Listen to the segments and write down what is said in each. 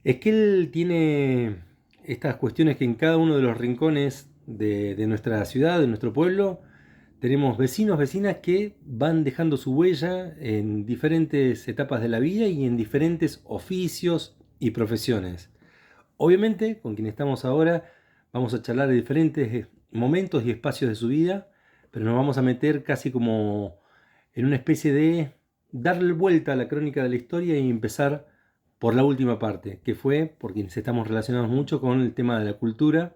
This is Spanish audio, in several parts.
Esquel tiene estas cuestiones que en cada uno de los rincones de nuestra ciudad, de nuestro pueblo, tenemos vecinos, vecinas que van dejando su huella en diferentes etapas de la vida y en diferentes oficios y profesiones. Obviamente, con quien estamos ahora, vamos a charlar de diferentes momentos y espacios de su vida, pero nos vamos a meter casi como en una especie de darle vuelta a la crónica de la historia y empezar por la última parte, que fue, por quienes estamos relacionados mucho con el tema de la cultura.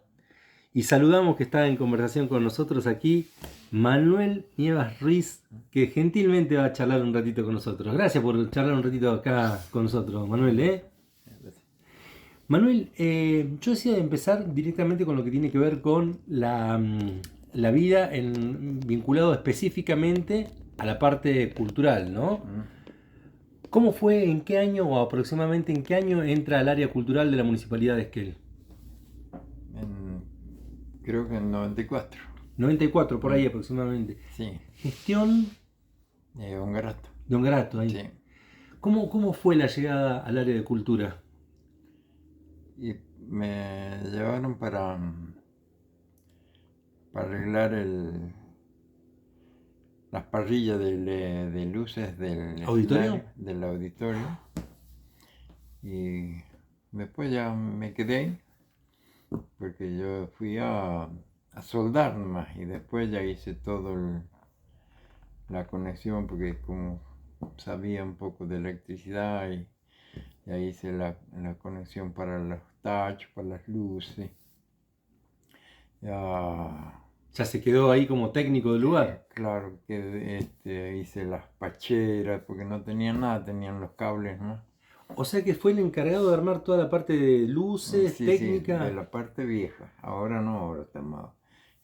Y saludamos que está en conversación con nosotros aquí Manuel Nievas Ruiz, que gentilmente va a charlar un ratito con nosotros. Gracias por charlar un ratito acá con nosotros, Manuel, ¿eh? Manuel, yo decía de empezar directamente con lo que tiene que ver con la vida vinculado específicamente a la parte cultural, ¿no? ¿Cómo fue, en qué año o aproximadamente en qué año entra al área cultural de la Municipalidad de Esquel? En- Creo que en 94. 94, por ahí Mm, aproximadamente. sí, Gestión un grato. de Grato ahí. Sí. ¿Cómo fue la llegada al área de cultura? Y me llevaron para arreglar las parrillas de luces del ¿Auditorio? escenario, del auditorio. Y después ya me quedé ahí, porque yo fui a soldar nomás. Y después ya hice todo la conexión, porque como sabía un poco de electricidad y ya hice la conexión para los tachos, para las luces. Ya, Ya se quedó ahí como técnico del lugar. claro que hice las pacheras, porque no tenían nada, tenían los cables, ¿no? O sea que fue el encargado de armar toda la parte de luces, Sí, sí, de técnica. la parte vieja. Ahora no, ahora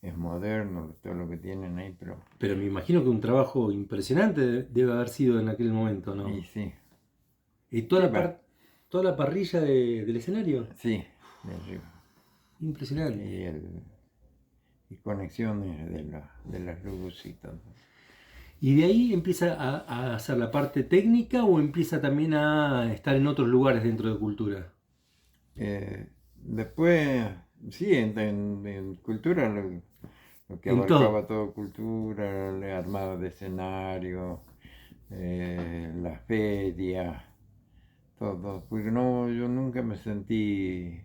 es moderno todo lo que tienen ahí, pero... Pero me imagino que un trabajo impresionante debe haber sido en aquel momento, Y ¿no? sí, Y sí, va, toda la parrilla del escenario. sí, de arriba. Impresionante. Y conexiones de las luces y todo. ¿Y de ahí empieza a hacer la parte técnica o empieza también a estar en otros lugares dentro de cultura? Después, sí, en cultura, lo que En todo. abarcaba todo cultura, el armado de escenario, la feria, todo. Porque no, yo nunca me sentí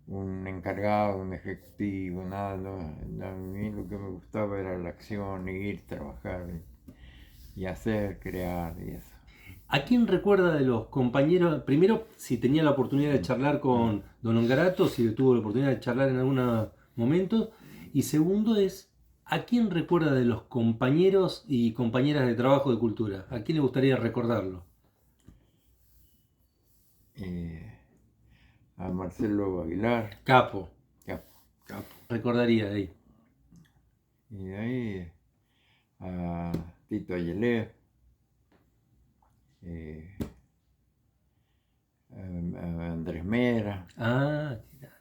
un encargado, un ejecutivo, nada. A mí lo que me gustaba era la acción, ir, trabajar y hacer, crear y eso. ¿A quién recuerda de los compañeros? Primero, si tenía la oportunidad de Mm, charlar mm. con Don Ongarato, si tuvo la oportunidad de charlar en algún momento. Y segundo es, ¿a quién recuerda de los compañeros y compañeras de trabajo de cultura? ¿A quién le gustaría recordarlo? Eh, a Marcelo Aguilar, Capo, ya. capo. Recordaría de ahí. Y de ahí a Tito Ayelé, eh, a Andrés Mera. Ah, qué grande.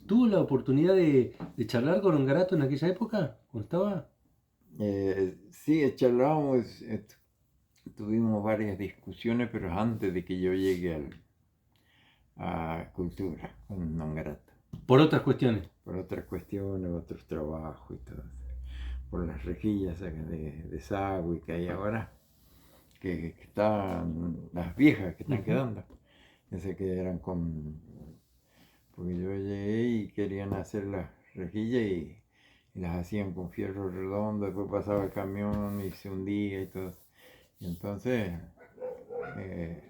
¿Tuvo la oportunidad de charlar con Ongarato en aquella época? ¿Cuando estaba? Sí, charlábamos, tuvimos varias discusiones, pero antes de que yo llegue a Cultura con Don Grato, Por otras cuestiones. por otras cuestiones, otros trabajos y todo, por las rejillas de desagüe que hay ahora, que están, las viejas que están Ujú. quedando, ese que eran porque yo llegué y querían hacer las rejillas y las hacían con fierro redondo, después pasaba el camión y se hundía y todo. Y entonces, eh,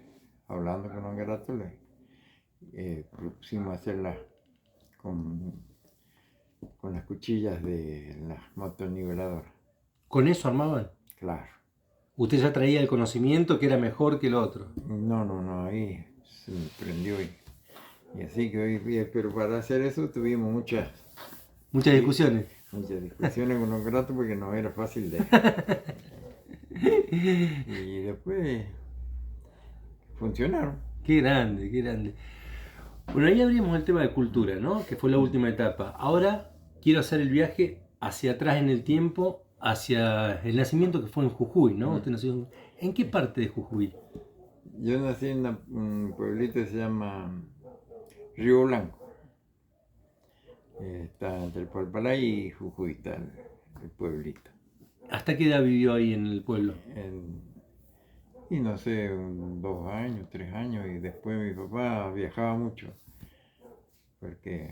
hablando con un grato, le propusimos hacerlas con, con las cuchillas de las motoniveladoras. ¿Con eso armaban? Claro. Usted ya traía el conocimiento que era mejor que el otro. No, no, no, ahí se me prendió y así que hoy, pero para hacer eso tuvimos Muchas discusiones. muchas discusiones con los gratos porque no era fácil de... Y después funcionaron. Qué grande, qué grande. Bueno, ahí abrimos el tema de cultura, ¿no? Que fue la Mm. última etapa. Ahora quiero hacer el viaje hacia atrás en el tiempo, hacia el nacimiento que fue en Jujuy, ¿no? Mm. Usted nació ¿En qué parte de Jujuy? Yo nací en un pueblito que se llama Río Blanco. Está entre Palpalay y Jujuy, está el pueblito. ¿Hasta qué edad vivió ahí en el pueblo? En- y no sé, 2 años, 3 años, y después mi papá viajaba mucho, porque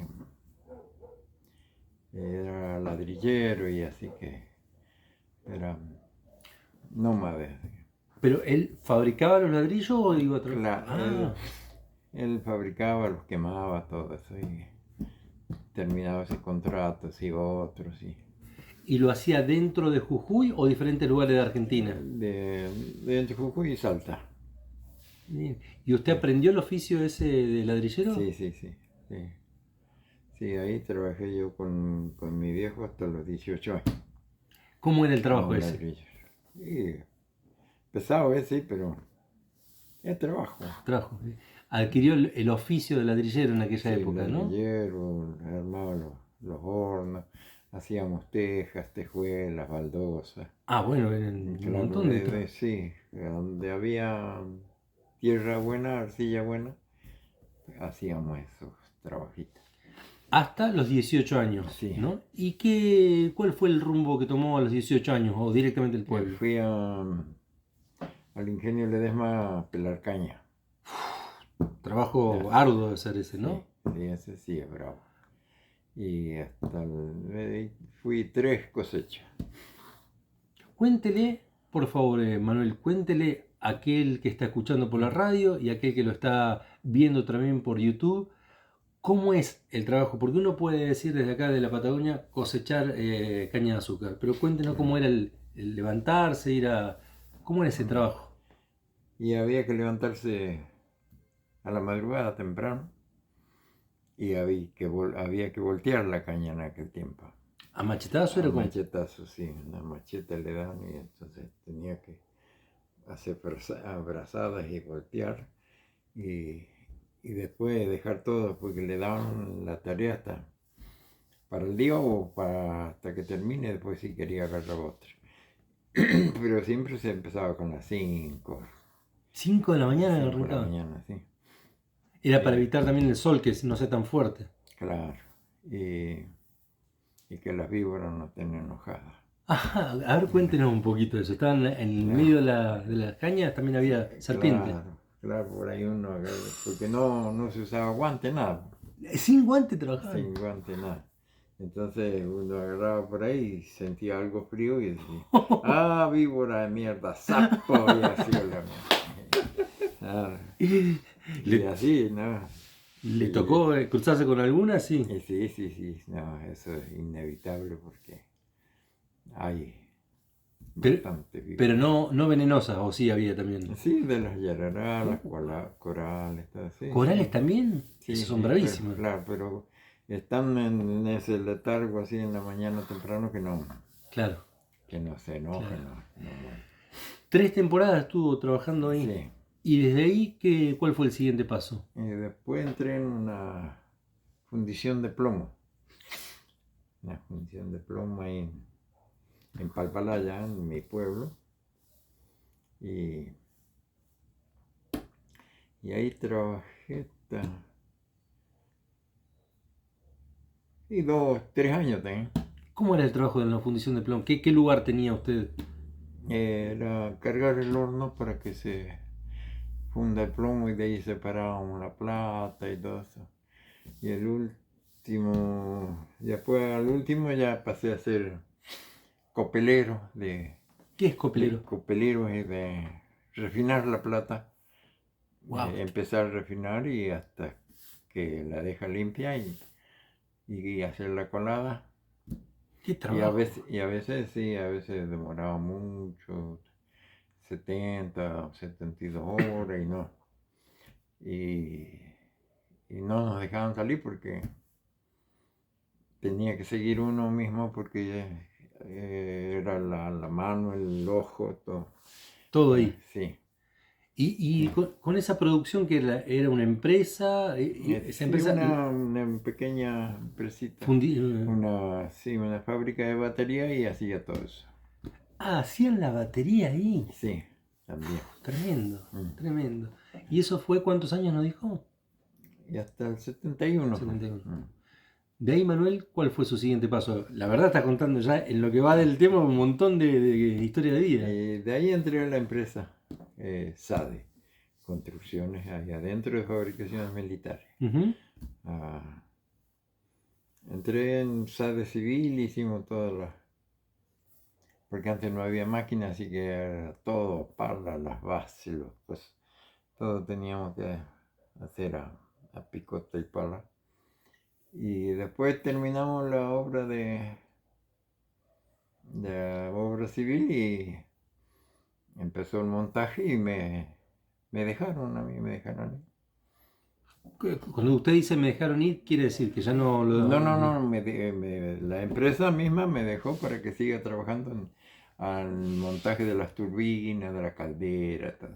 era ladrillero y así que era nómade. ¿Pero él fabricaba los ladrillos o iba a trabajar? Él, él fabricaba, los quemaba, todo eso, y terminaba ese contratos y otros, ¿Y lo hacía dentro de Jujuy o diferentes lugares de Argentina? de entre Jujuy y Salta. Bien. ¿Y usted aprendió el oficio ese de ladrillero? Sí, sí, sí, sí. Sí, ahí trabajé yo con mi viejo hasta los 18 años. ¿Cómo era el trabajo Como ese? ladrillo. Y pesado es, sí, pero es trabajo. Trabajo. Adquirió el oficio de ladrillero en aquella Sí, época, ¿no? ladrillero, armaba los hornos, hacíamos tejas, tejuelas, baldosas. Ah, bueno, en un Claro, montón de trabajo. sí, donde había tierra buena, arcilla buena, hacíamos esos trabajitos. Hasta los 18 años, Sí, ¿no? ¿Y cuál fue el rumbo que tomó a los 18 años o directamente el pueblo? fui al ingenio Ledesma a pelar caña. Trabajo Ya, arduo de hacer ese, sí, ¿no? sí, ese sí es bravo. Y fui 3 cosechas. Cuéntele, por favor, Manuel, cuéntele a aquel que está escuchando por la radio y a aquel que lo está viendo también por YouTube, ¿cómo es el trabajo? Porque uno puede decir desde acá de la Patagonia cosechar caña de azúcar, pero cuéntenos cómo era el levantarse, ¿Cómo era ese trabajo? Y había que levantarse a la madrugada temprano y había que voltear la caña en aquel tiempo. ¿A machetazo A era como? machetazo, sí, una macheta le dan y entonces tenía que hacer abrazadas y voltear y, y después dejar todo porque le daban la tarea hasta para el día o hasta que termine, después si quería agarrar otra. Pero siempre se empezaba con las 5, 5 de la mañana 5 de la arrancaba. mañana, sí. Era para Sí, evitar también el sol, que no sea tan fuerte. claro. Y que las víboras no estén enojadas. Ajá, a ver, cuéntenos un poquito de eso. Estaban en el Claro, medio de las cañas, también había serpientes. claro, claro, por ahí uno agarra, porque no se usaba guante, nada, Sin guante trabajaban. sin guante, nada. Entonces uno agarraba por ahí y sentía algo frío y decía, ah, víbora de mierda, sapo, y así la claro. Y Y ¿Le, así, ¿no? le Y, tocó cruzarse con alguna? Sí. y sí, sí, sí, no, eso es inevitable porque hay Pero, bastante pero víbora. no venenosas, o sí había también. Sí, de las yarará, las corales, todo, sí, ¿Corales sí. también? Sí, Esos son pero, bravísimos. claro, pero están en ese letargo así en la mañana temprano Claro, que no se enojan, claro. no mueren. 3 temporadas estuvo trabajando ahí. Sí, Y desde ahí, ¿cuál fue el siguiente paso? y después entré en una fundición de plomo, ahí en Palpalaya, en mi pueblo, y, y ahí trabajé y 2, 3 años también. ¿Cómo era el trabajo de la fundición de plomo? ¿Qué lugar tenía usted? Era cargar el horno para que se funda el plomo y de ahí separábamos la plata y todo eso. Y después al último ya pasé a ser copelero, ¿Qué es de copelero? copelero es de refinar la plata, Wow, empezar a refinar y hasta que la deja limpia y hacer la colada. qué Y a trabajo. veces, y a veces sí, a veces demoraba mucho, 70, 72 horas y, y no nos dejaban salir porque tenía que seguir uno mismo porque era la mano, el ojo, todo. Todo ahí. Sí. Y con esa producción que era una empresa, esa Sí, empresa una pequeña empresita, sí, una fábrica de batería y hacía todo eso. hacían la batería ahí. Sí, también. Tremendo, Mm. tremendo. ¿Y eso fue cuántos años nos dijo? Y hasta el 71 fue. 71. Mm. De ahí, Manuel, ¿cuál fue su siguiente paso? La verdad está contando ya en lo que va del tema un montón de historia de vida. De ahí entré a la empresa SADE, construcciones ahí adentro de fabricaciones militares. Ujú. Ah, entré en SADE civil, hicimos todas las... Porque antes no había máquinas, así que era todo, palas, las bases, pues, todo teníamos que hacer a picota y pala. Y después terminamos la obra de obra civil y empezó el montaje y me dejaron a mí, me dejaron ir. Cuando usted dice me dejaron ir, quiere decir que ya no lo... No, la empresa misma me dejó para que siga trabajando al montaje de las turbinas, de la caldera, todo.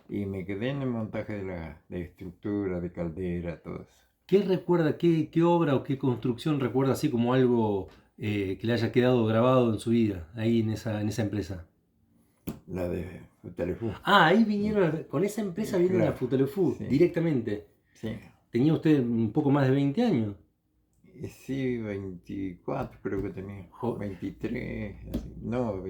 Y me quedé en el montaje de estructura, de caldera, todo eso. ¿Qué recuerda, qué obra o qué construcción recuerda así como algo que le haya quedado grabado en su vida, ahí en esa empresa? La de Futalefú. Ah, ahí vinieron, con esa empresa vinieron a Claro, Futalefú, sí, directamente. sí. Tenía usted un poco más de 20 años. Y sí, 24 creo que tenía. Jo- 23, así. No,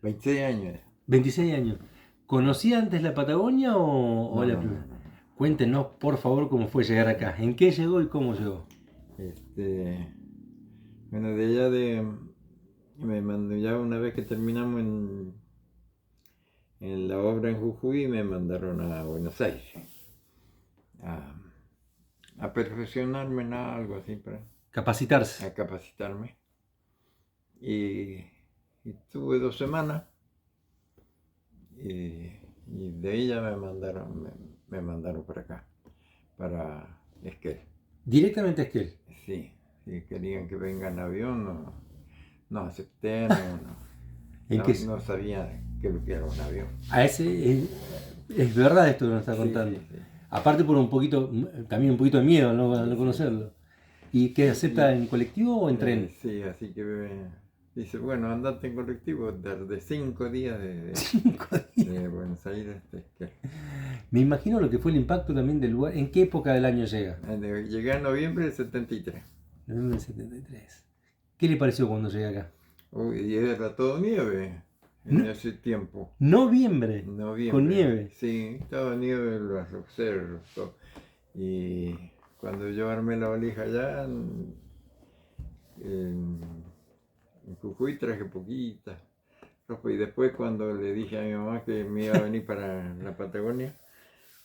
26 años. 26 años. ¿Conocía antes la Patagonia o No, la no, no, primera? no. Cuéntenos, por favor, cómo fue llegar acá. ¿En qué llegó y cómo llegó? Este, bueno, de allá me mandó ya una vez que terminamos en la obra en Jujuy, me mandaron a Buenos Aires a, a perfeccionarme en algo así, Capacitarse. a capacitarme. Y, y tuve 2 semanas y de ahí ya me mandaron para acá, para Esquel. Directamente a Esquel. Sí, si querían que venga en avión, no acepté, ¿En qué? no sabía que lo que era un avión. A ese, es verdad esto que nos está Sí, contando. sí, sí. Aparte por un poquito, también un poquito de miedo al no Sí. conocerlo. ¿Y qué acepta en colectivo o en tren? Sí, así que dice, bueno, andate en colectivo de 5 días 5 días. de Buenos Aires hasta Esquel. Me imagino lo que fue el impacto también del lugar. ¿En qué época del año llega? Llegué en noviembre del 73. Noviembre del 73. ¿Qué le pareció cuando llega acá? Uy, y era todo nieve en No- ese tiempo. Noviembre, Noviembre. con nieve. Sí, estaba nieve en los cerros. Todo. Y cuando yo armé la valija allá, en, en Jujuy traje poquita ropa. Y después cuando le dije a mi mamá que me iba a venir para la Patagonia,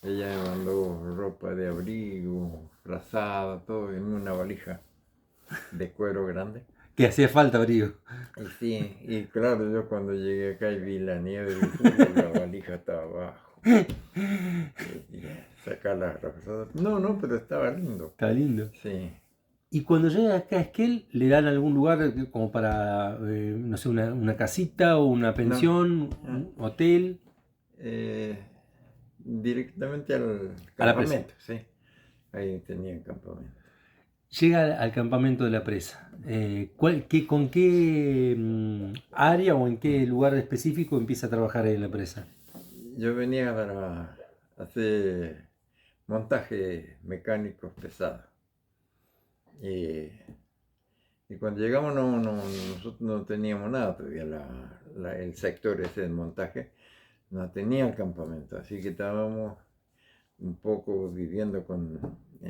ella me mandó ropa de abrigo, frazada, todo en una valija de cuero grande. Que hacía falta abrigo. Y sí, y claro, yo cuando llegué acá y vi la nieve, dije, la valija estaba abajo. Y sacar las frazadas. No, pero estaba lindo. Está lindo. Sí. Y cuando llega acá a Esquel, ¿le dan algún lugar como para, no sé, una casita o una pensión, No. un hotel? Directamente al A la presa. campamento, sí. Ahí tenían campamento. Llega al campamento de la presa. ¿Con qué área o en qué lugar específico empieza a trabajar ahí en la presa? Yo venía para hacer montaje mecánico pesado. Y cuando llegamos nosotros no teníamos nada todavía, el sector ese de montaje no tenía el campamento, así que estábamos un poco viviendo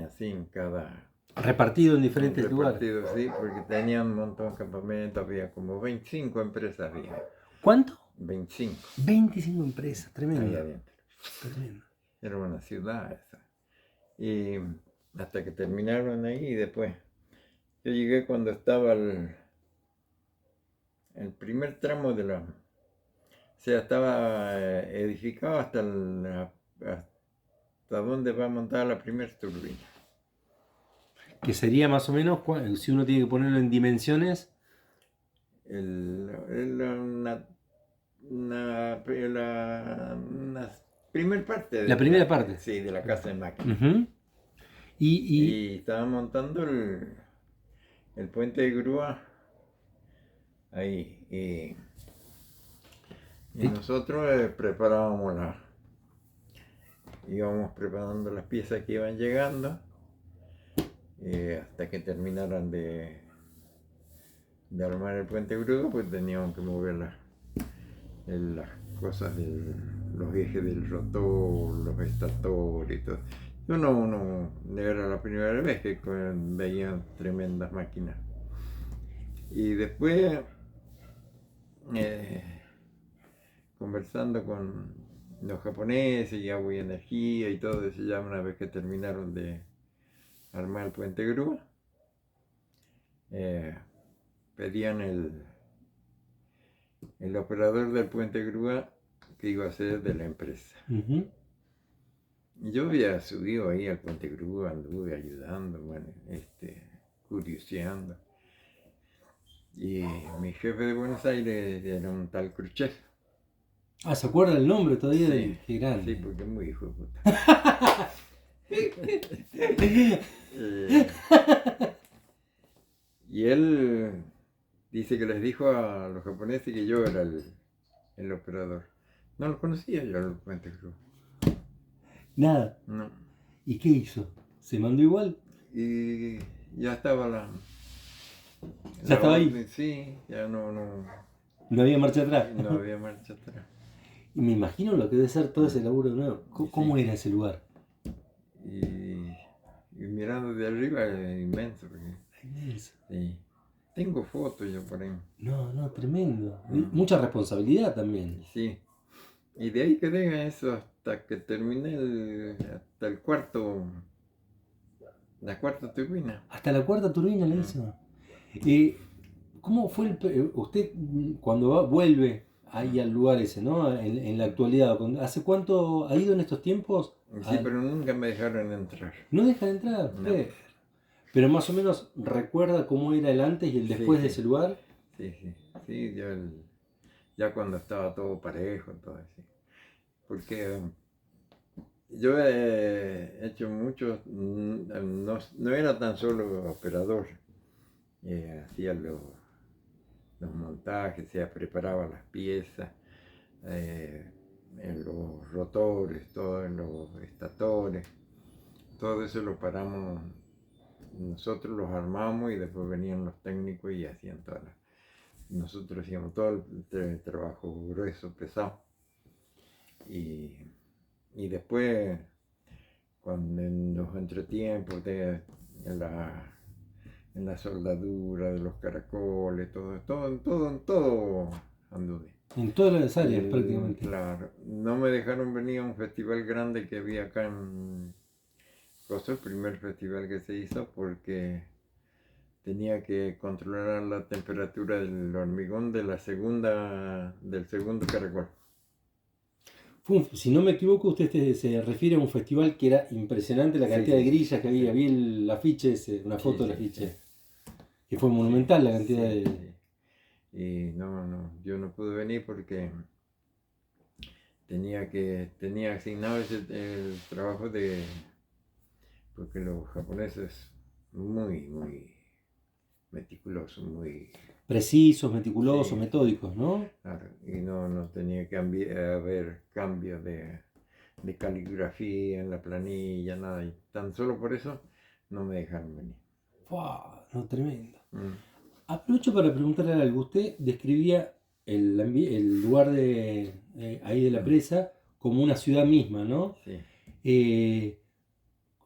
así en cada... Repartido en diferentes lugares. Repartido, sí, porque tenían un montón de campamentos, había como 25 empresas, había. ¿Cuánto? 25 25 empresas, ahí tremendo. adentro. Tremendo. Era una ciudad esa. Y hasta que terminaron ahí y después. Yo llegué cuando estaba el primer tramo de o sea, estaba edificado hasta donde va a montar la primera turbina. Que sería más o menos, si uno tiene que ponerlo en dimensiones, Una primer parte la primera parte. Sí, de la casa de máquinas. Ujú. Y estaba montando el puente de grúa ahí. Y nosotros preparábamos íbamos preparando las piezas que iban llegando hasta que terminaran de armar el puente Grúa, pues teníamos que mover las cosas los ejes del rotor, los estatores y todo. Yo no era la primera vez que veía tremendas máquinas. Y después, conversando con los japoneses y Agua y Energía y todo eso, ya una vez que terminaron de armar el puente Grúa, pedían el operador del puente Grúa que iba a ser de la empresa. Ujú. Y yo había subido ahí al puente Grúa, anduve ayudando, bueno, curioseando. Y mi jefe de Buenos Aires era un tal Khrushchev. Ah, ¿se acuerda el nombre todavía? Sí, Qué grande. sí, porque es muy hijo de puta. Y él dice que les dijo a los japoneses que yo era el operador. No lo conocía yo al puente Grúa. Nada. No. ¿Y qué hizo? ¿Se mandó igual? Y ya estaba ¿Ya estaba ahí? orden, sí, ya no No había marcha atrás. había marcha atrás. Y me imagino lo que debe ser todo ese laburo de nuevo. ¿Cómo Sí. era ese lugar? Y mirando de arriba es inmenso. Inmenso. Sí. Tengo fotos yo por ahí. No, tremendo. Mucha responsabilidad también. Sí. Y de ahí quedé eso hasta que terminé hasta la cuarta turbina. Hasta la cuarta turbina la hizo. ¿Cómo fue usted cuando vuelve ahí al lugar ese, ¿no? En la actualidad, ¿hace cuánto ha ido en estos tiempos? Sí, pero nunca me dejaron entrar. ¿No dejan entrar? No. Pero más o menos recuerda cómo era el antes y el después de ese lugar. Sí, ya cuando estaba todo parejo, todo así. Porque yo he hecho muchos, no era tan solo operador, hacía los montajes, preparaba las piezas, en los rotores, todo en los estatores, todo eso lo paramos, nosotros los armamos y después venían los técnicos y hacían nosotros hacíamos todo el trabajo grueso, pesado. Y después, cuando en los entretiempos en la soldadura de los caracoles, todo anduve. En todas las áreas prácticamente. Claro, no me dejaron venir a un festival grande que había acá en Costa, el primer festival que se hizo, porque tenía que controlar la temperatura del hormigón del segundo caracol. Si no me equivoco, usted se refiere a un festival que era impresionante, la cantidad de grillas que había. Vi el afiche, una foto del afiche, que fue monumental la cantidad de... Y yo no pude venir porque tenía asignado el trabajo porque los japoneses muy meticulosos, muy precisos, meticulosos, metódicos, ¿no? Claro, y no tenía que haber cambios de caligrafía en la planilla, nada, y tan solo por eso no me dejaron venir. ¡Wow! No, tremendo. Aprovecho para preguntarle algo. Usted describía el lugar ahí de la presa como una ciudad misma, ¿no? Sí.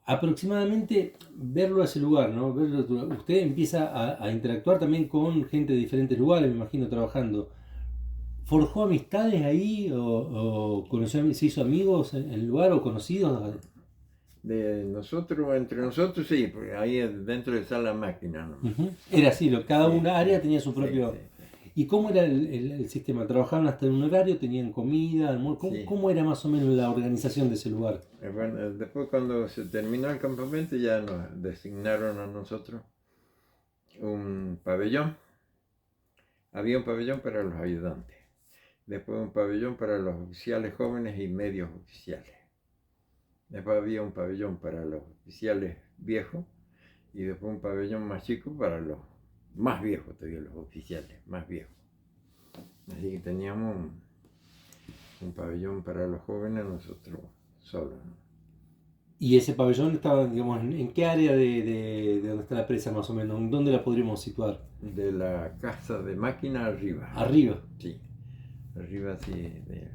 Aproximadamente verlo a ese lugar, ¿no? Usted empieza a interactuar también con gente de diferentes lugares, me imagino, trabajando. ¿Forjó amistades ahí o se hizo amigos en el lugar o conocidos? Entre nosotros sí, porque ahí dentro está la máquina, ¿no? Era así, cada una área tenía su propio... Sí. ¿Y cómo era el sistema? ¿Trabajaban hasta en un horario? ¿Tenían comida? ¿Cómo era más o menos la organización de ese lugar? Bueno, después cuando se terminó el campamento ya nos designaron a nosotros un pabellón. Había un pabellón para los ayudantes, después un pabellón para los oficiales jóvenes y medios oficiales. Después había un pabellón para los oficiales viejos y después un pabellón más chico para los más viejos, todavía los oficiales más viejos. Así que teníamos un pabellón para los jóvenes nosotros solos, ¿no? ¿Y ese pabellón estaba, digamos, en qué área de donde está la presa más o menos? ¿En dónde la podríamos situar? De la casa de máquina arriba. Arriba. Sí, arriba así, de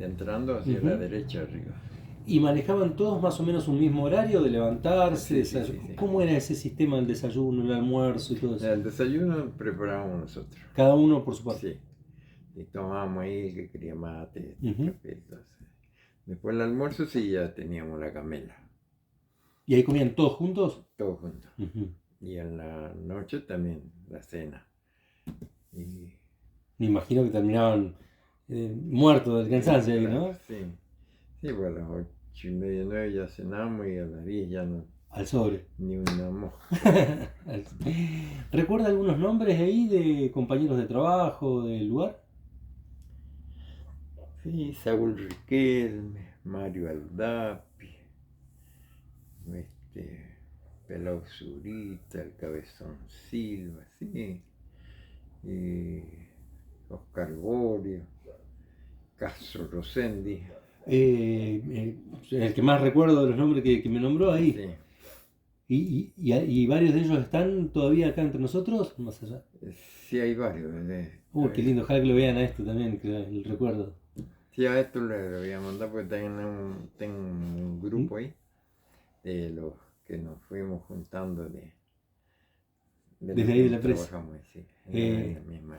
entrando hacia la Ujú. derecha arriba. ¿Y manejaban todos más o menos un mismo horario de levantarse? Sí, sí, sí. ¿Cómo era ese sistema del desayuno, el almuerzo y todo eso? El desayuno preparábamos nosotros. Cada uno por su parte. Sí, y tomábamos ahí el que quería mate, Ujú. café, entonces. Después el almuerzo sí ya teníamos la camela, ¿Y ahí comían todos juntos? todos juntos. Ujú. Y en la noche también la cena. Y, Me imagino que terminaban muertos del cansancio ahí, ¿no? Sí, sí, pues a las 8:30, 9 ya cenamos y a las 10 ya no, Al sobre. ni una mosca. ¿Recuerda algunos nombres ahí de compañeros de trabajo del lugar? Sí, Saúl Riquelme, Mario Aldapi, este, Pelao Zurita, el Cabezón Silva, sí, y Oscar Borio, Castro Rosendi, El que más recuerdo de los nombres que me nombró ahí. sí. ¿Y varios de ellos están todavía acá entre nosotros? Más allá. Sí, hay varios. Qué lindo, ojalá que lo vean a esto también, que el recuerdo. Sí, a esto le voy a mandar porque tengo un grupo ahí de los que nos fuimos juntando de Desde los ahí que de la presa. trabajamos ahí, sí, Eh, en la misma.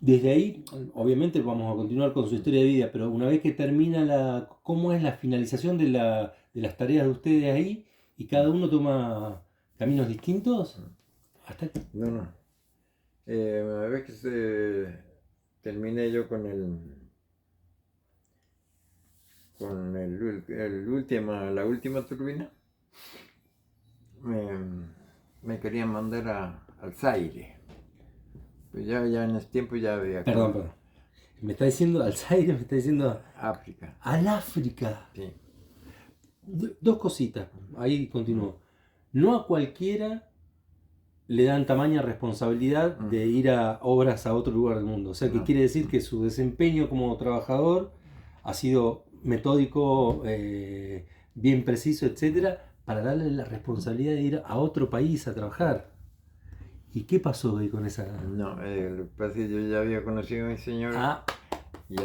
Desde ahí, obviamente vamos a continuar con su historia de vida, pero una vez que termina ¿cómo es la finalización de las tareas de ustedes ahí? ¿Y cada uno toma caminos distintos? ¿Hasta aquí? No. Una vez que terminé yo la última turbina, me querían mandar al Zaire. Pues ya en ese tiempo ya había Perdón. Me está diciendo al Zaire, me está diciendo África. al África. Sí. Dos cositas, ahí continúo. No a cualquiera le dan tamaña responsabilidad de ir a obras a otro lugar del mundo. O sea, que quiere decir que su desempeño como trabajador ha sido metódico, bien preciso, etcétera, para darle la responsabilidad de ir a otro país a trabajar. ¿Y qué pasó ahí con esa...? No, lo que pasa es que yo ya había conocido a mi señora y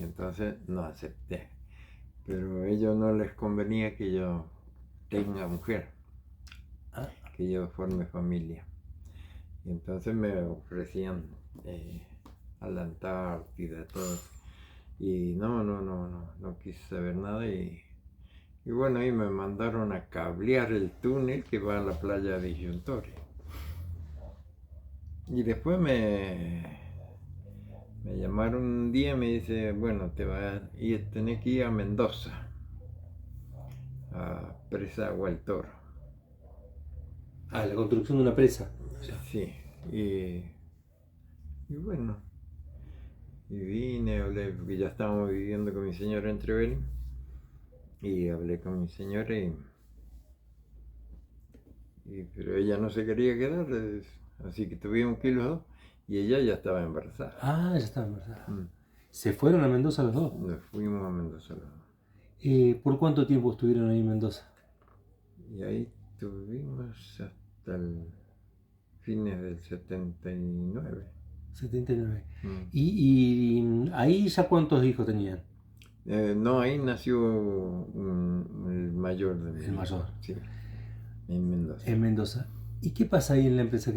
entonces no acepté. Pero a ellos no les convenía que yo tenga mujer, que yo forme familia. Y entonces me ofrecían a la Antártida, todo. Y no quise saber nada. Y bueno, ahí me mandaron a cablear el túnel que va a la playa de Disyuntori. Y después me llamaron un día y me dice, bueno, tenés que ir a Mendoza, a Presa Agua del Toro. La construcción de una presa. Sí, y bueno, y vine, hablé, porque ya estábamos viviendo con mi señora en Trevelin, y hablé con mi señora, pero ella no se quería quedar, así que tuvimos que ir los dos, y ella ya estaba embarazada. Ya estaba embarazada. ¿Se fueron a Mendoza los dos? Nos fuimos a Mendoza los dos. ¿Por cuánto tiempo estuvieron ahí en Mendoza? Y ahí estuvimos hasta el fines del 79. 79. ¿Y ahí ya cuántos hijos tenían? No, ahí nació el mayor de mi El mayor. Sí, en Mendoza. En Mendoza. ¿Y qué pasa ahí en la empresa?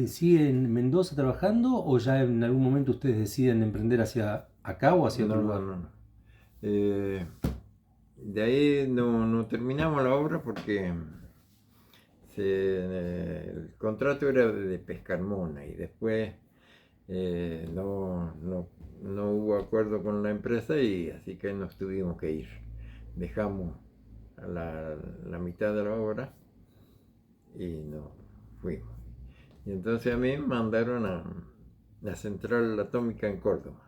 ¿Sigue en Mendoza trabajando o ya en algún momento ustedes deciden emprender hacia acá o hacia otro lugar? No. De ahí no terminamos la obra porque el contrato era de Pescarmona y después no hubo acuerdo con la empresa y así que nos tuvimos que ir. Dejamos a la mitad de la obra y nos fuimos. Y entonces a mí me mandaron a la central atómica en Córdoba.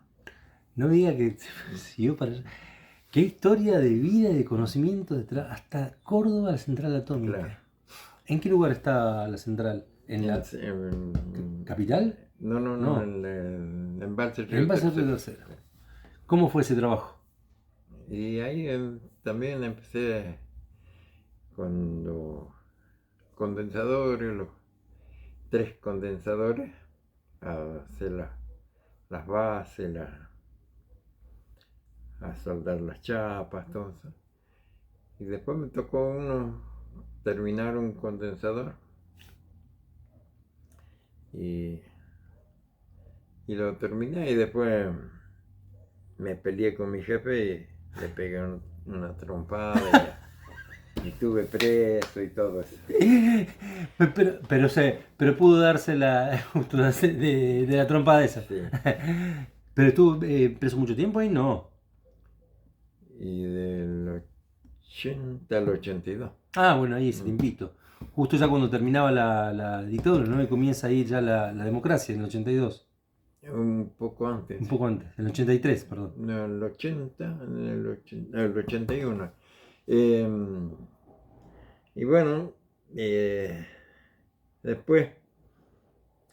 No diga que siguió para allá. Qué historia de vida y de conocimiento hasta Córdoba, la central atómica. Claro. ¿En qué lugar está la central? ¿En la capital? No, en Embalse Río Tercero. ¿Cómo fue ese trabajo? Y ahí también empecé con los condensadores, los 3 condensadores, a hacer las bases, a soldar las chapas, todo eso. Y después me tocó terminar un condensador y lo terminé, y después me peleé con mi jefe y le pegué una trompada y estuve preso y todo eso. Pero pudo darse justo de la trompada esa. Sí. Pero estuvo preso mucho tiempo ahí, no. Y del 80 al 82. Ah, bueno, ahí ese tiempito. Justo ya cuando terminaba la dictadura, ¿no? Y comienza ahí ya la democracia en el 82. Un poco antes. Un poco antes, en el 83, perdón. No, el 80, el 81. Y bueno, después,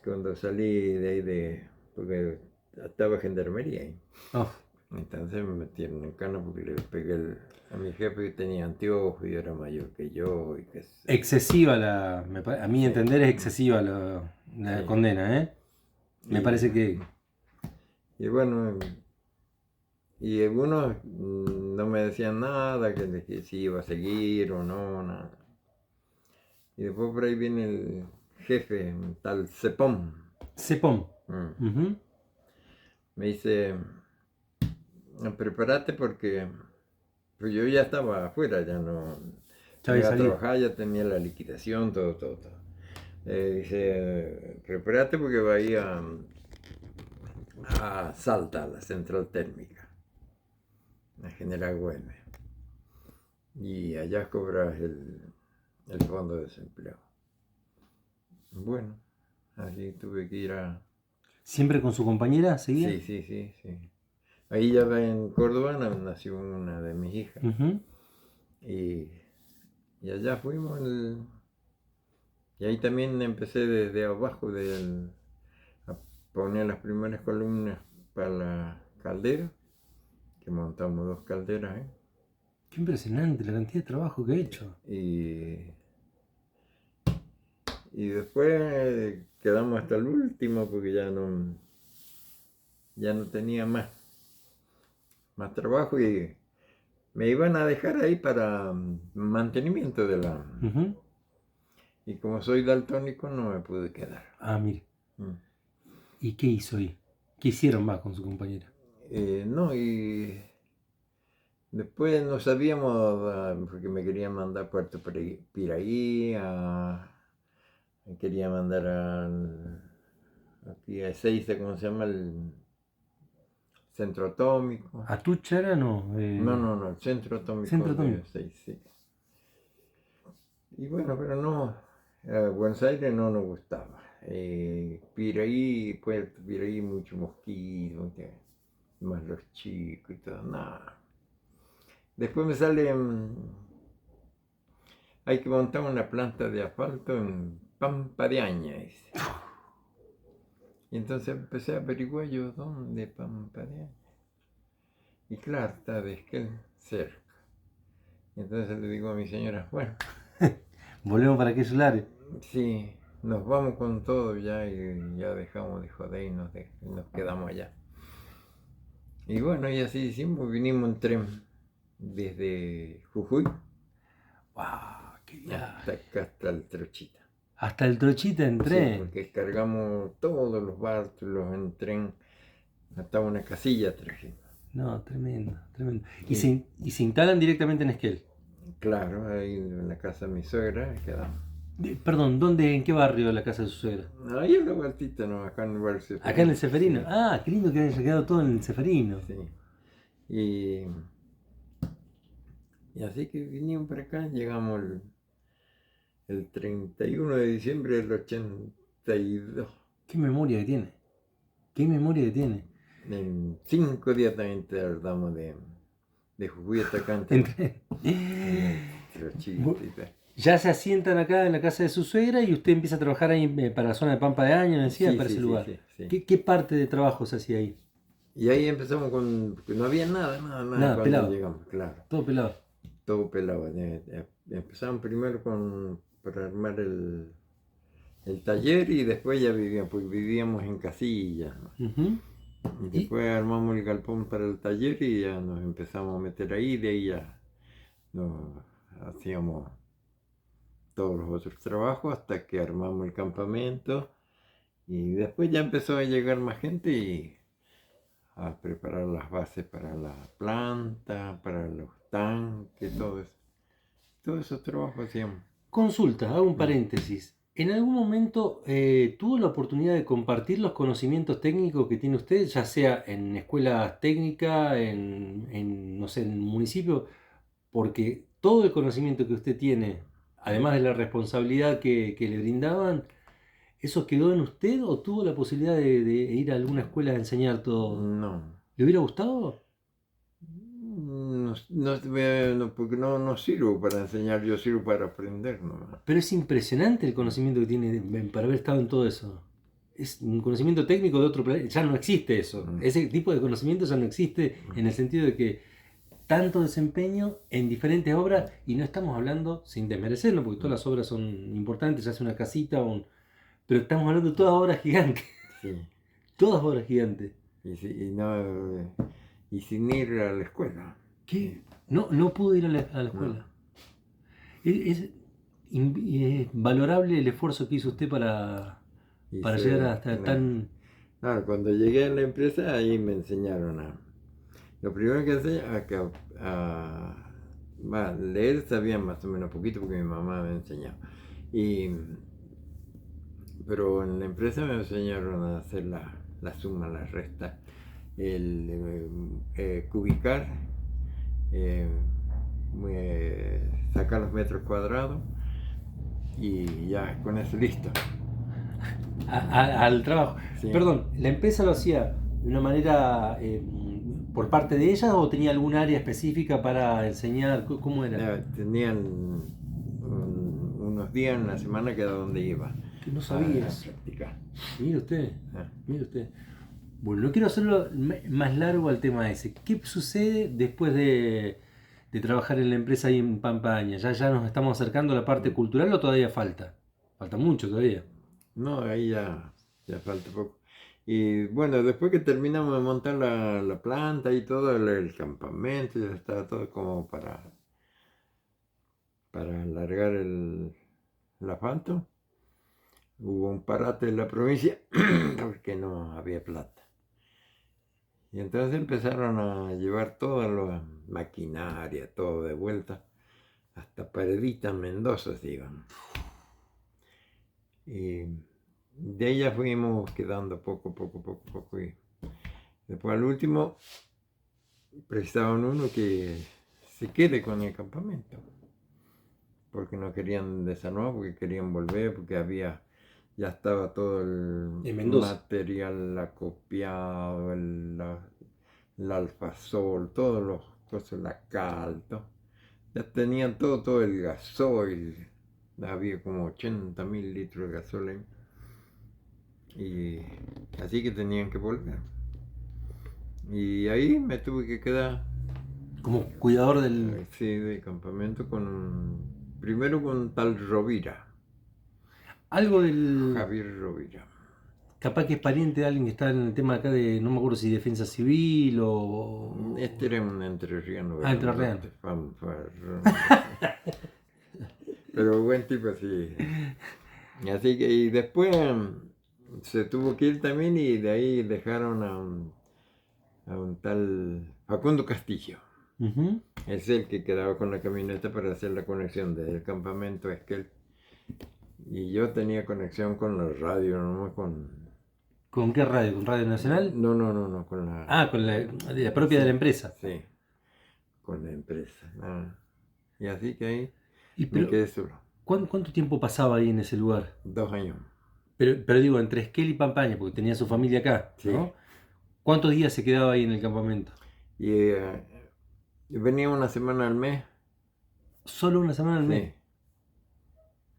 cuando salí de ahí, porque estaba gendarmería ahí, Oh, entonces me metieron en cana porque le pegué a mi jefe que tenía anteojos y era mayor que yo. Y que excesiva a mi Sí. entender es excesiva la Sí. condena, ¿eh? Me parece que... Y bueno, y algunos no me decían nada, que si iba a seguir o no, nada. Y después por ahí viene el jefe, un tal Cepón. Cepón. Mm. Me dice, prepárate porque pues yo ya estaba afuera, ya no Ya había iba a salido. trabajar, ya tenía la liquidación, todo. Dice, prepárate porque va a ir a Salta, a la central térmica, a General Güemes. Y allá cobras el fondo de desempleo. Bueno, así tuve que ir a... ¿Siempre con su compañera seguía? Sí. Ahí ya en Córdoba nació una de mis hijas. Uh-huh. Y allá fuimos. Y ahí también empecé desde abajo a poner las primeras columnas para la caldera, que montamos 2 calderas. Qué impresionante la cantidad de trabajo que he hecho. Y después quedamos hasta el último porque ya no tenía más trabajo y me iban a dejar ahí para mantenimiento de la... Uh-huh. Y como soy daltónico no me pude quedar. Ah, mire. ¿Y qué hizo ahí? ¿Qué hicieron más con su compañera? No, y después no sabíamos, porque me querían mandar a Puerto Piraí, me quería mandar aquí a Ezeiza, ¿cómo se llama? El centro atómico. ¿Atucha era no? No, el centro atómico. Centro de atómico. Ezeiza, sí. Y bueno, pero no, Buenos Aires no nos gustaba. Piraí, Puerto Piraí, mucho mosquito, más los chicos y todo, nada. Después me sale, hay que montar una planta de asfalto en Pampa de Aña, dice. Y entonces empecé a averiguar yo dónde Pampa de Aña. Y claro, está de Esquel cerca. Y entonces le digo a mi señora, bueno. Volvemos para aquellos lares. Sí, nos vamos con todo ya y ya dejamos de joder y nos quedamos allá. Y bueno, y así hicimos, vinimos en tren desde Jujuy. ¡Wow! ¡Qué viaje! Hasta el Trochita. Hasta el Trochita en tren. Sí, porque cargamos todos los bártulos en tren hasta una casilla trajimos. No, tremendo. ¿Y se instalan directamente en Esquel? Claro, ahí en la casa de mi suegra quedamos. Perdón, ¿en qué barrio la casa de su suegra? Ahí en la vueltita, no, acá en el barrio Ceferino. Acá en el Ceferino. Sí. Ah, qué lindo que haya quedado todo en el Ceferino. Sí. Y así que vinimos para acá, llegamos el 31 de diciembre del 82. Qué memoria que tiene. En 5 días también tardamos de Jujuy hasta acá. Ya se asientan acá en la casa de su suegra y usted empieza a trabajar ahí para la zona de Pampa de Año, decía, para ese lugar. Sí. ¿Qué parte de trabajo se hacía ahí? Y ahí empezamos no había nada Nada, cuando pelado. llegamos, claro. Todo pelado. Todo pelado. empezamos primero para armar el taller y después ya vivíamos en casillas, ¿no? Ujú. Y después armamos el galpón para el taller y ya nos empezamos a meter ahí, de ahí ya nos hacíamos todos los otros trabajos hasta que armamos el campamento y después ya empezó a llegar más gente y a preparar las bases para la planta, para los tanques, todo eso. Todos esos trabajos hacíamos. Consulta, hago un paréntesis. ¿En algún momento tuvo la oportunidad de compartir los conocimientos técnicos que tiene usted, ya sea en escuelas técnicas, no sé, en el municipio? Porque todo el conocimiento que usted tiene, además de la responsabilidad que le brindaban, ¿eso quedó en usted o tuvo la posibilidad de ir a alguna escuela a enseñar todo? No. ¿Le hubiera gustado? Porque no sirvo para enseñar, yo sirvo para aprender, ¿no? Pero es impresionante el conocimiento que tiene para haber estado en todo eso. Es un conocimiento técnico de otro planeta. Ya no existe eso. Ese tipo de conocimiento ya no existe en el sentido de que tanto desempeño en diferentes obras, y no estamos hablando sin desmerecerlo, porque todas las obras son importantes, ya sea una casita, pero estamos hablando de todas obras gigantes. Sí. Todas obras gigantes. Y sin ir a la escuela. ¿Qué? No pude ir a la escuela. Es valorable el esfuerzo que hizo usted para llegar hasta tan... Claro, cuando llegué a la empresa, ahí me enseñaron Lo primero que hacía, leer sabía más o menos poquito porque mi mamá me enseñaba. Pero en la empresa me enseñaron a hacer la suma, la resta, cubicar, sacar los metros cuadrados y ya con eso listo. Al trabajo. Sí. Perdón, ¿la empresa lo hacía de una manera por parte de ella o tenía algún área específica para enseñar? ¿Cómo era? Tenían unos días en la semana que era donde iba. Que no sabía. A practicar. Mire usted, mire usted. Bueno, no quiero hacerlo más largo al tema ese. ¿Qué sucede después de trabajar en la empresa ahí en Pampaña? ¿Ya nos estamos acercando a la parte cultural o todavía falta? Falta mucho todavía. No, ahí ya falta poco. Y bueno, después que terminamos de montar la planta y todo, el campamento, ya estaba todo como para alargar el asfalto. Hubo un parate en la provincia porque no había plata. Y entonces empezaron a llevar toda la maquinaria, todo de vuelta, hasta Paredita, Mendoza, digamos. Y de ella fuimos quedando poco. Y después al último prestaban uno que se quede con el campamento. Porque no querían desarmar, porque querían volver, porque ya estaba todo el material acopiado, el alfasol, todos los cosas, la cal, todo. Ya tenían todo el gasoil. Había como 80.000 litros de gasoil. Y así que tenían que volver. Y ahí me tuve que quedar. Como cuidador del... Sí, del campamento primero con tal Rovira. Algo del... Javier Rovira. Capaz que es pariente de alguien que está en el tema acá de, no me acuerdo si defensa civil o... Este era un entrerriano. Entrerriano. Pero buen tipo, sí. Así que, y después se tuvo que ir también y de ahí dejaron a un tal Facundo Castillo. Uh-huh. Es el que quedaba con la camioneta para hacer la conexión desde el campamento a Esquel. Y yo tenía conexión con la radio, no con... ¿Con qué radio? ¿Con Radio Nacional? No, con la... con la propia sí, de la empresa. Sí, con la empresa. Y así que ahí me quedé solo. ¿Cuánto tiempo pasaba ahí en ese lugar? 2 años. Pero digo, entre Esquel y Pampaña, porque tenía su familia acá, Sí. ¿no? ¿Cuántos días se quedaba ahí en el campamento? Y venía una semana al mes. ¿Solo una semana al mes? Sí.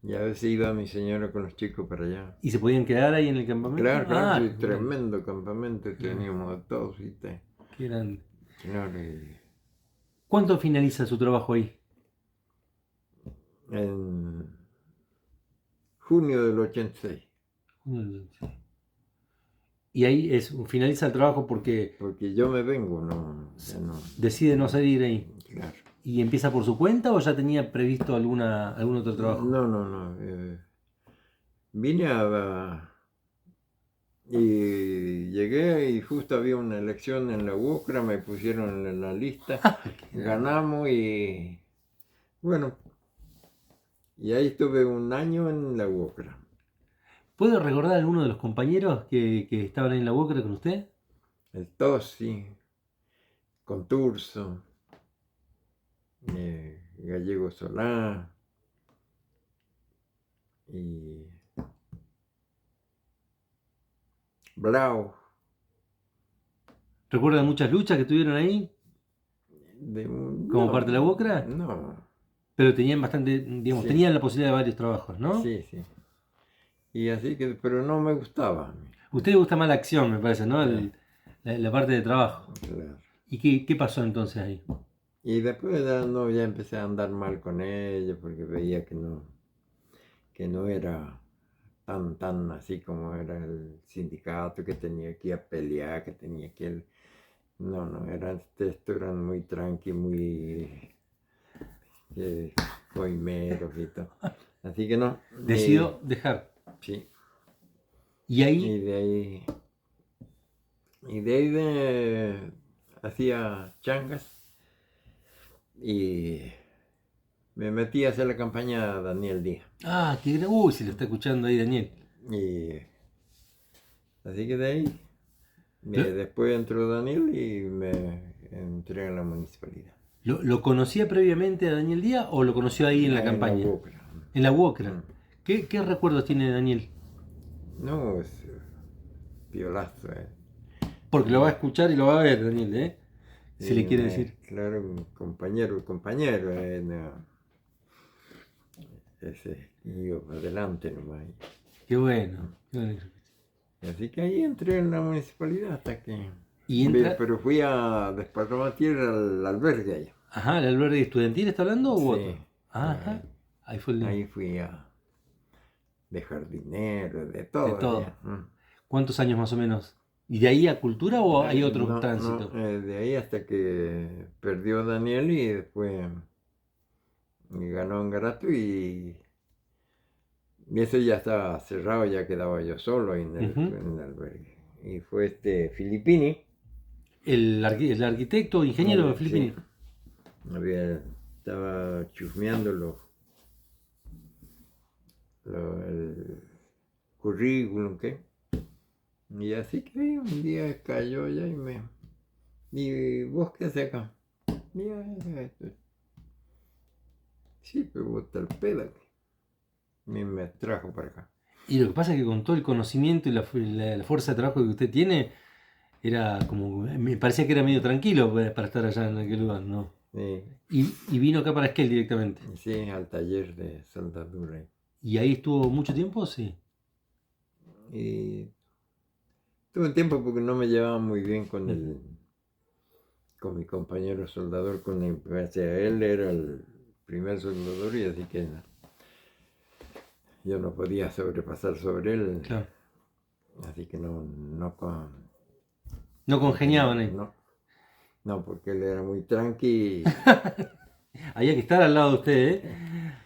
Y a veces iba mi señora con los chicos para allá. ¿Y se podían quedar ahí en el campamento? Claro, sí, tremendo campamento, teníamos todos. Qué grande. Claro, ¿Cuánto finaliza su trabajo ahí? en junio del 86. Y ahí finaliza el trabajo porque Porque yo me vengo, ya no. decide no seguir ahí. Claro. ¿Y empieza por su cuenta o ya tenía previsto algún otro trabajo? No. Vine y llegué y justo había una elección en la UOCRA, me pusieron en la lista, ganamos y bueno, y ahí estuve un año en la UOCRA. ¿Puede recordar a alguno de los compañeros que estaban ahí en la UOCRA con usted? El Tosi, Conturso, Gallego Solá y Blau. ¿Recuerda muchas luchas que tuvieron ahí como parte de la UOCRA? No. Pero tenían bastante, digamos, Sí. Tenían la posibilidad de varios trabajos, ¿no? Sí. Y así que, pero no me gustaba. A usted le gusta más la acción, me parece, ¿no? Sí. La parte de trabajo. Claro. ¿Y qué pasó entonces ahí? Y después ya empecé a andar mal con ellos porque veía que no era tan así como era el sindicato, que tenía que ir a pelear, que tenía que... No, eran muy tranqui, muy coimeros y todo. Así que no. Decidió dejar. Sí. Y ahí, Y de ahí hacía changas y me metí a hacer la campaña a Daniel Díaz. uy, se lo está escuchando ahí Daniel. Y así que de ahí, ¿Lo- después entró Daniel y me entré en la municipalidad. ¿Lo conocía previamente a Daniel Díaz o lo conoció ahí en la campaña? En la UOCRA. En la UOCRA. Mm. ¿Qué recuerdos tiene de Daniel? No, es violazo. Porque lo va a escuchar y lo va a ver, Daniel, ¿eh? Si le quiere decir. Claro, un compañero, no, ese iba para adelante nomás. Qué bueno. Así que ahí entré en la municipalidad hasta que... Y entra... Pero fui a desparramar tierra al albergue allá. Ajá, ¿el albergue estudiantil está hablando o Sí. otro? Ajá. Ahí fue el... Ahí fui de jardinero, de todo. De todo. Allá. ¿Cuántos años más o menos? ¿Y de ahí a cultura o hay otro tránsito? De ahí hasta que perdió Daniel y después ganó Angarato y ese ya estaba cerrado, ya quedaba yo solo en el albergue. Y fue Filippini. El arquitecto, ingeniero Filippini. Sí. Estaba chusmeando el currículum, ¿qué? Y así que un día cayó ya ¿y vos qué haces acá? Sí, pero vos tal pedo. Y me trajo para acá. Y lo que pasa es que con todo el conocimiento y la fuerza de trabajo que usted tiene, era como, me parecía que era medio tranquilo para estar allá en aquel lugar, ¿no? Sí. Y vino acá para Esquel directamente. Sí, al taller de soldadura. ¿Y ahí estuvo mucho tiempo? Sí. Y tuve un tiempo porque no me llevaba muy bien con mi compañero soldador, él era el primer soldador y así que yo no podía sobrepasar sobre él. Claro. Así que no congeniaban ahí. No, porque él era muy tranqui. Había que estar al lado de usted, ¿eh?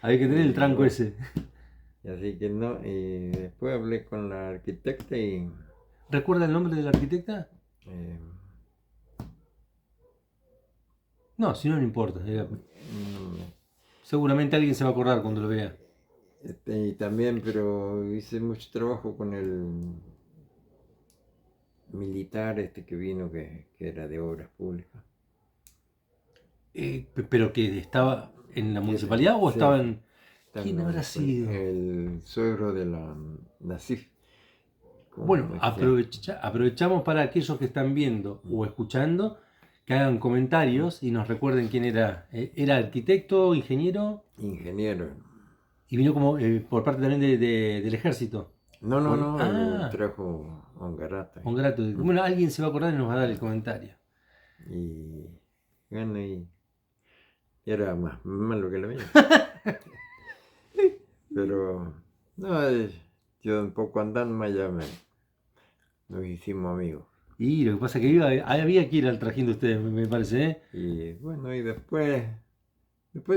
Había que tener el tranco ese. Así que no, y después hablé con la arquitecta y... ¿Recuerda el nombre de la arquitecta? No, si no, no importa. Seguramente alguien se va a acordar cuando lo vea. Y también, pero hice mucho trabajo con el militar que vino, que era de obras públicas. ¿Pero que estaba en la municipalidad o sí, estaba en...? ¿Quién habrá sido? El suegro de la NACIF. Bueno, aprovechamos para aquellos que están viendo o escuchando que hagan comentarios y nos recuerden quién era. ¿Era arquitecto, ingeniero? Ingeniero. Y vino como por parte también del ejército. No, trajo Ongarato. Ongarato. Bueno, alguien se va a acordar y nos va a dar el comentario. Y bueno, y era más malo que la mía. Pero, no, yo un poco andando más ya nos hicimos amigos. Y lo que pasa es que había que ir al trajín de ustedes, me parece, ¿eh? Y bueno, y después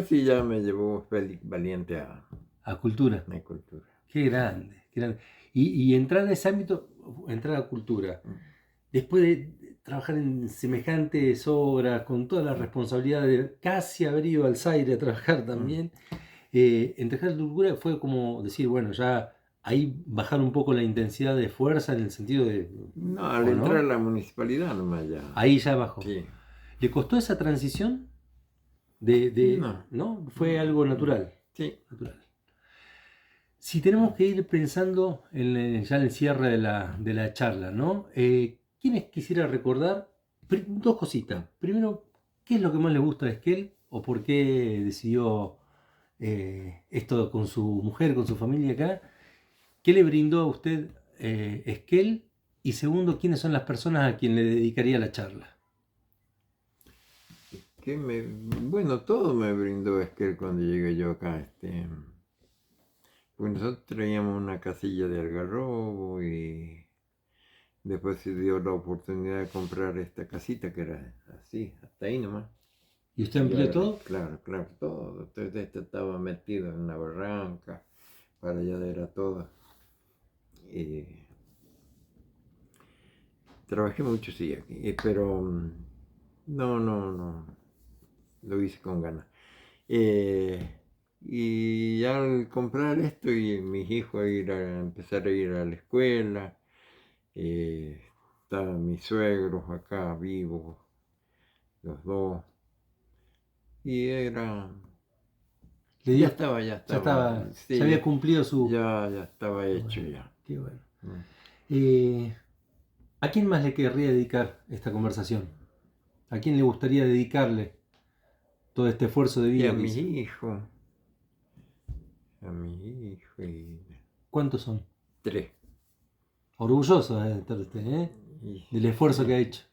sí ya me llevó Félix Valiente A cultura. a cultura. Qué grande, qué grande. Y entrar en ese ámbito, entrar a cultura, después de trabajar en semejantes obras, con toda la responsabilidad de casi haber ido al Zaire a trabajar también, entrar a cultura fue como decir, bueno, ya ahí bajar un poco la intensidad de fuerza en el sentido de... No, al ¿o entrar a no? la municipalidad nomás ya. Ahí ya bajó. Sí. ¿Le costó esa transición? No. ¿No? Fue algo natural. Sí. Natural. Si tenemos que ir pensando ya en el cierre de la charla, ¿no? ¿Quiénes quisiera recordar? Dos cositas. Primero, ¿qué es lo que más le gusta de Esquel? ¿O por qué decidió esto con su mujer, con su familia acá? ¿Qué le brindó a usted Esquel? Y segundo, ¿quiénes son las personas a quien le dedicaría la charla? Bueno, todo me brindó Esquel cuando llegué yo acá. Pues nosotros traíamos una casilla de algarrobo y después se dio la oportunidad de comprar esta casita que era así, hasta ahí nomás. ¿Y usted amplió todo? Claro, todo. Entonces este estaba metido en una barranca, para allá era todo. Trabajé mucho, sí, aquí, pero no, lo hice con ganas. Y al comprar esto y mis hijos empezar a ir a la escuela, estaban mis suegros acá vivos, los dos, y era... Ya estaba, Ya estaba, sí, ya había cumplido su... ya estaba hecho Bueno, ya. qué bueno. Mm. ¿A quién más le querría dedicar esta conversación? ¿A quién le gustaría dedicarle todo este esfuerzo de Y vida a que mis hizo? hijos, y ¿Cuántos son? 3. Orgullosos de estar usted, ¿eh? Del esfuerzo que ha hecho.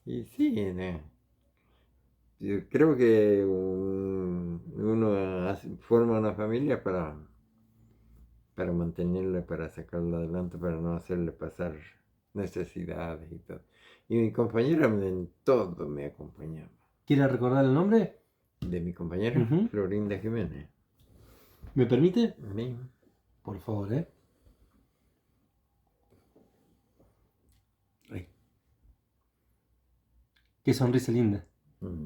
Y sí, yo creo que uno forma una familia para mantenerla, para sacarla adelante, para no hacerle pasar necesidades y todo. Y mi compañera en todo me acompañaba. ¿Quiere recordar el nombre? De mi compañera, Ujú. Florinda Jiménez. ¿Me permite? Sí. Por favor, ¿eh? Ahí. Qué sonrisa linda. Mm.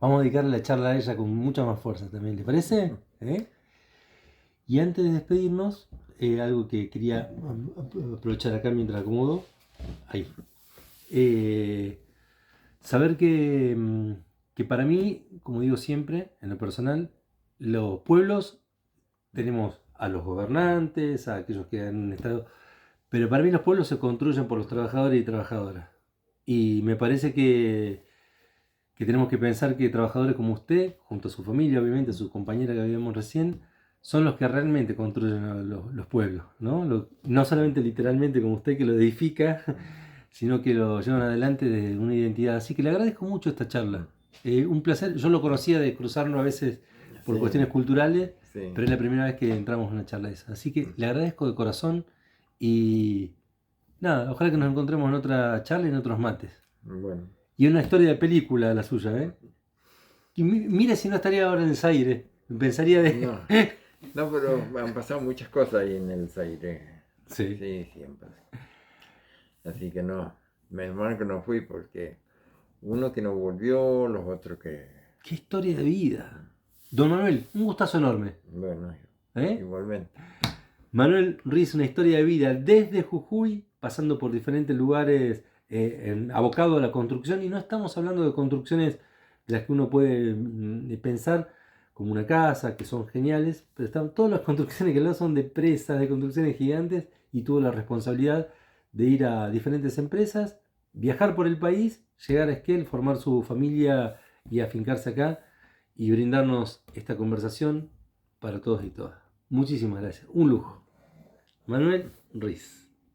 Vamos a dedicarle la charla a ella con mucha más fuerza también, ¿le parece? ¿Eh? Y antes de despedirnos, algo que quería aprovechar acá mientras acomodo. Ahí. Saber que para mí, como digo siempre, en lo personal, los pueblos tenemos a los gobernantes, a aquellos que han estado, pero para mí los pueblos se construyen por los trabajadores y trabajadoras. Y me parece que tenemos que pensar que trabajadores como usted, junto a su familia, obviamente, a su compañera que habíamos recién, son los que realmente construyen a los pueblos, ¿no? No solamente literalmente como usted que lo edifica, sino que lo llevan adelante de una identidad. Así que le agradezco mucho esta charla. Un placer, yo lo conocía de cruzarnos a veces por Sí, cuestiones culturales, sí. pero es la primera vez que entramos en una charla de esa. Así que le agradezco de corazón y nada, ojalá que nos encontremos en otra charla y en otros mates. Bueno. Y una historia de película la suya, ¿eh? Y mire si no estaría ahora en el Zaire. Pensaría de... No, pero han pasado muchas cosas ahí en el Zaire. Sí. Sí, siempre. Así que no, menos mal que no fui porque uno que no volvió, los otros que... Qué historia de vida. Don Manuel, un gustazo enorme. Bueno, ¿Eh? igualmente. Manuel Riz, una historia de vida desde Jujuy, pasando por diferentes lugares, abocado a la construcción. Y no estamos hablando de construcciones de las que uno puede pensar, como una casa, que son geniales, pero todas las construcciones que lo son de presas, de construcciones gigantes, y tuvo la responsabilidad de ir a diferentes empresas, viajar por el país, llegar a Esquel, formar su familia y afincarse acá y brindarnos esta conversación para todos y todas. Muchísimas gracias. Un lujo. Manuel Riz.